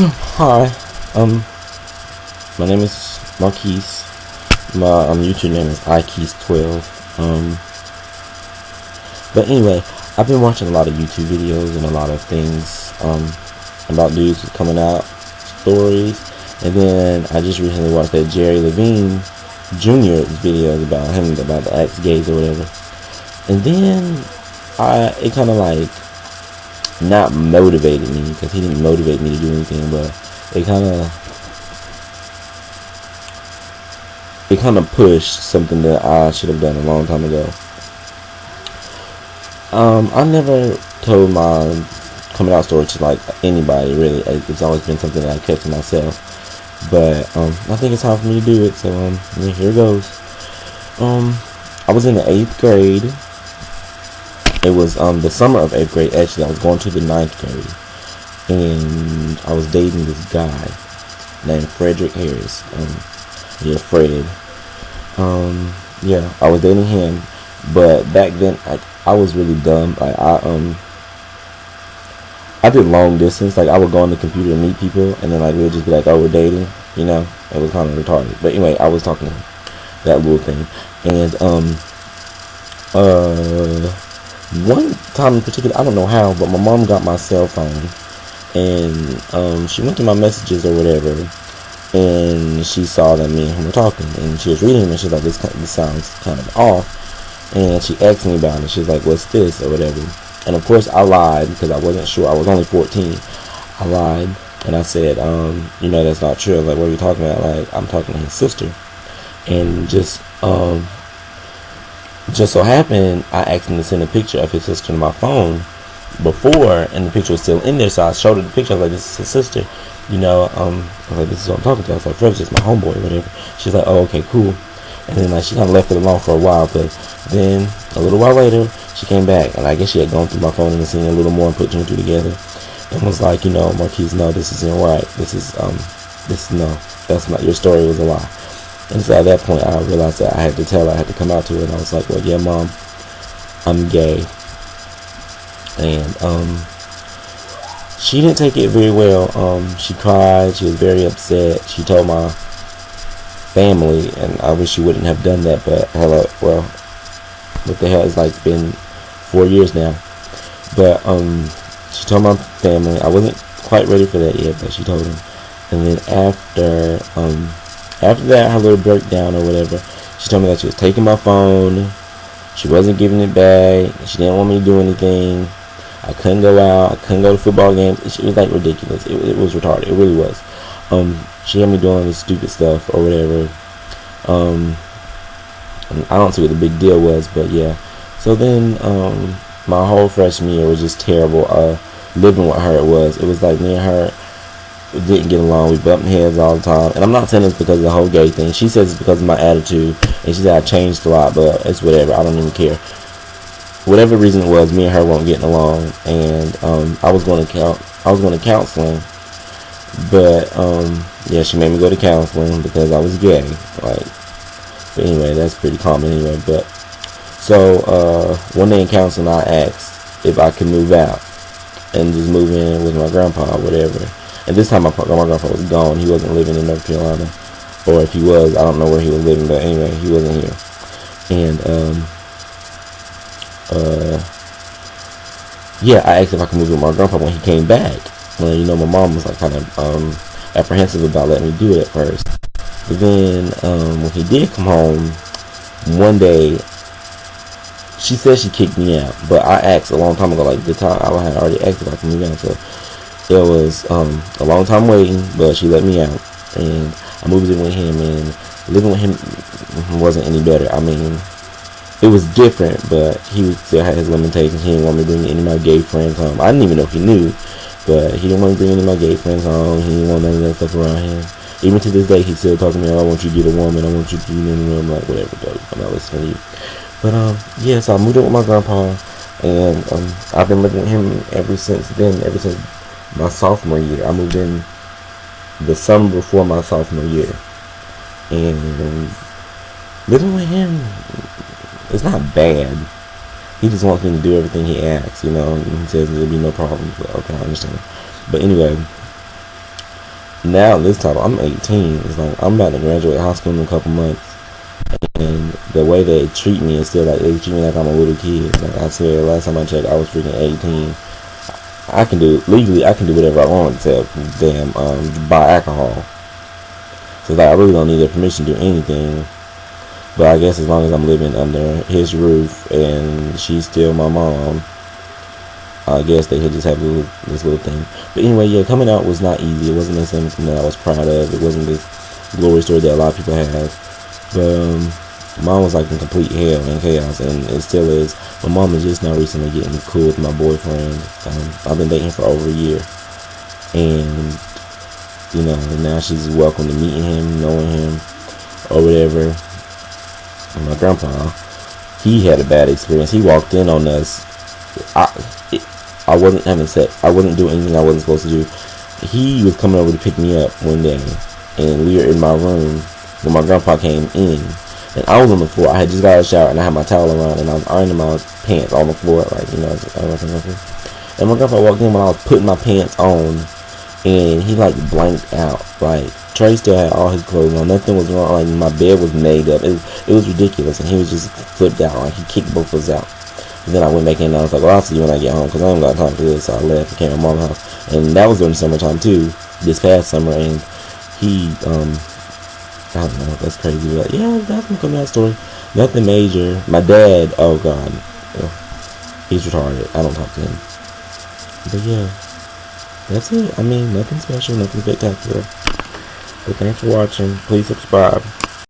Hi, my name is Marquise. My YouTube name is iKeys12. But anyway, I've been watching a lot of YouTube videos and a lot of things about dudes coming out, stories, and then I just recently watched that Jerry Levine Jr. videos about him, about the ex-gays or whatever. And then it kind of like not motivated me, because he didn't motivate me to do anything, but it kind of pushed something that I should have done a long time ago. I never told my coming out story to like anybody really. It's always been something that I kept to myself, but I think it's time for me to do it. So yeah, here it goes. I was in the 8th grade. It was the summer of 8th grade. Actually, I was going to the 9th grade, and I was dating this guy named Frederick Harris. Yeah, Fred. Yeah, I was dating him, but back then I was really dumb. Like I did long distance. Like I would go on the computer and meet people, and then like we'd just be like, "Oh, we're dating," you know. It was kind of retarded. But anyway, I was talking to him, that little thing, and one time in particular, I don't know how, but my mom got my cell phone, and she went to my messages or whatever, and she saw that me and him were talking, and she was reading them, and she was like, this sounds kind of off, and she asked me about it. She was like, what's this, or whatever, and of course I lied, because I wasn't sure. I was only 14. I lied, and I said, you know, that's not true. Like, what are you talking about? Like, I'm talking to his sister, and just so happened, I asked him to send a picture of his sister to my phone before, and the picture was still in there, so I showed her the picture. I was like, this is his sister, you know. I was like, this is what I'm talking to. I was like, Fred's just my homeboy or whatever. She's like, oh, okay, cool. And then like she kind of left it alone for a while, but then a little while later, she came back, and I guess she had gone through my phone and seen a little more and put two and two together, and was like, you know, Marquise, no, this isn't right. No, that's not, your story was a lie. And so at that point, I realized that I had to tell her, I had to come out to her, and I was like, well, yeah, Mom, I'm gay. And she didn't take it very well. She cried. She was very upset. She told my family, and I wish she wouldn't have done that, but hello, well, what the hell, it's like been 4 years now. But she told my family. I wasn't quite ready for that yet, but she told them. And then after that, her little breakdown or whatever, she told me that she was taking my phone, she wasn't giving it back, she didn't want me to do anything, I couldn't go out, I couldn't go to football games. It was like ridiculous. It was retarded. It really was. She had me doing this stupid stuff or whatever. And I don't see what the big deal was, but yeah. So then, my whole freshman year was just terrible. Living with her, it was like me and her didn't get along. We bumped heads all the time, and I'm not saying this because of the whole gay thing. She says it's because of my attitude, and she said I changed a lot, but it's whatever. I don't even care. Whatever reason it was, me and her weren't getting along, and I was going to counseling, but yeah, she made me go to counseling because I was gay. Like, but anyway, that's pretty common anyway. But so one day in counseling, I asked if I could move out and just move in with my grandpa or whatever. And this time my grandpa was gone. He wasn't living in North Carolina. Or if he was, I don't know where he was living. But anyway, he wasn't here. And, yeah, I asked if I could move with my grandpa when he came back. Well, you know, my mom was like kind of apprehensive about letting me do it at first. But then when he did come home, one day, she said she kicked me out. But I asked a long time ago, like the time I had already asked if I could move out. So it was a long time waiting, but she let me out, and I moved in with him, and living with him wasn't any better. I mean, it was different, but he still had his limitations. He didn't want me to bring any of my gay friends home. I didn't even know if he knew, but he didn't want to bring any of my gay friends home. He didn't want none of that stuff around him. Even to this day, he still talks to me, oh, I want you to get a woman, I want you to do it. I'm like, whatever, buddy, I'm not listening to you. But yeah, so I moved in with my grandpa, and I've been living with him ever since then, ever since my sophomore year. I moved in the summer before my sophomore year, and living with him, it's not bad. He just wants me to do everything he asks, you know, and he says there'll be no problems. But okay, I understand. But anyway, now this time I'm 18. It's like I'm about to graduate high school in a couple months, and the way they treat me is still like they treat me like I'm a little kid. Like I swear, last time I checked, I was freaking 18. I can do legally, I can do whatever I want except damn buy alcohol. So like I really don't need their permission to do anything. But I guess as long as I'm living under his roof and she's still my mom, I guess they could just have this little thing. But anyway, yeah, coming out was not easy. It wasn't necessarily something that I was proud of. It wasn't this glory story that a lot of people have. But mom was like in complete hell and chaos, and it still is. My mom is just now recently getting cool with my boyfriend. I've been dating for over a year, and you know, now she's welcome to meeting him, knowing him, or whatever. And my grandpa, he had a bad experience. He walked in on us. I wasn't having sex. I wasn't doing anything I wasn't supposed to do. He was coming over to pick me up one day, and we were in my room when my grandpa came in. And I was on the floor. I had just got out of the shower, and I had my towel around, and I was ironing my pants on the floor, like, you know. And my grandpa walked in when I was putting my pants on, and he like blanked out. Like Trey still had all his clothes on. Nothing was wrong. Like my bed was made up. It was ridiculous, and he was just flipped out. Like he kicked both of us out. And then I went back in, and I was like, well, I'll see you when I get home, because I ain't got time for this. So I left and came to my mom's house. And that was during summertime, too, this past summer. And he, I don't know, that's crazy. But yeah, that's my coming out story. Nothing major. My dad, oh, God. He's retarded. I don't talk to him. But yeah, that's it. I mean, nothing special, nothing spectacular. But thanks for watching. Please subscribe.